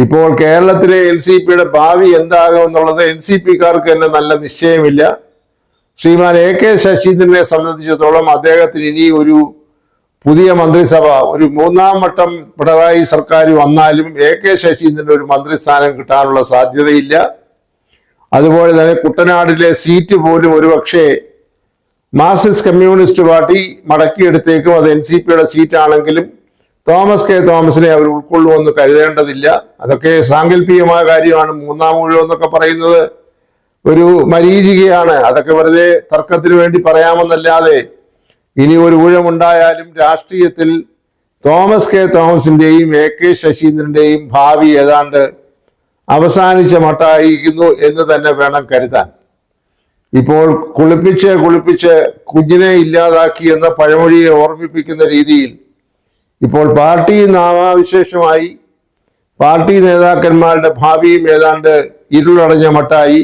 ഇപ്പോൾ കേരളത്തിലെ NCPയുടെ ഭാവി എന്താകുമെന്നുള്ളത് NCPക്കാർക്ക് തന്നെ നല്ല നിശ്ചയമില്ല. ശ്രീമാൻ AK ശശീന്ദ്രനെ സംബന്ധിച്ചിടത്തോളം അദ്ദേഹത്തിന് ഇനി ഒരു പുതിയ മന്ത്രിസഭ, ഒരു മൂന്നാം വട്ടം പിണറായി സർക്കാർ വന്നാലും AK ശശീന്ദ്രന് ഒരു മന്ത്രിസ്ഥാനം കിട്ടാനുള്ള സാധ്യതയില്ല. അതുപോലെ തന്നെ കുട്ടനാടിലെ സീറ്റ് പോലും ഒരുപക്ഷെ മാർക്സിസ്റ്റ് കമ്മ്യൂണിസ്റ്റ് പാർട്ടി മടക്കിയെടുത്തേക്കും. അത് NCPയുടെ സീറ്റാണെങ്കിലും തോമസ് കെ തോമസിനെ അവർ ഉൾക്കൊള്ളുമെന്ന് കരുതേണ്ടതില്ല. അതൊക്കെ സാങ്കല്പികമായ കാര്യമാണ്. മൂന്നാം ഊഴം എന്നൊക്കെ പറയുന്നത് ഒരു മരീചികയാണ്. അതൊക്കെ വെറുതെ തർക്കത്തിന് വേണ്ടി പറയാമെന്നല്ലാതെ ഇനി ഒരു ഊഴമുണ്ടായാലും രാഷ്ട്രീയത്തിൽ തോമസ് കെ തോമസിന്റെയും AK ശശീന്ദ്രന്റെയും ഭാവി ഏതാണ്ട് അവസാനിച്ച മട്ടായിരിക്കുന്നു എന്ന് തന്നെ വേണം കരുതാൻ. ഇപ്പോൾ കുളിപ്പിച്ച് കുഞ്ഞിനെ ഇല്ലാതാക്കി എന്ന പഴമൊഴിയെ ഓർമ്മിപ്പിക്കുന്ന രീതിയിൽ ഇപ്പോൾ പാർട്ടി നാമാവിശേഷമായി പാർട്ടി നേതാക്കന്മാരുടെ ഭാവിയും ഏതാണ്ട് ഇരുളടഞ്ഞ മട്ടായി.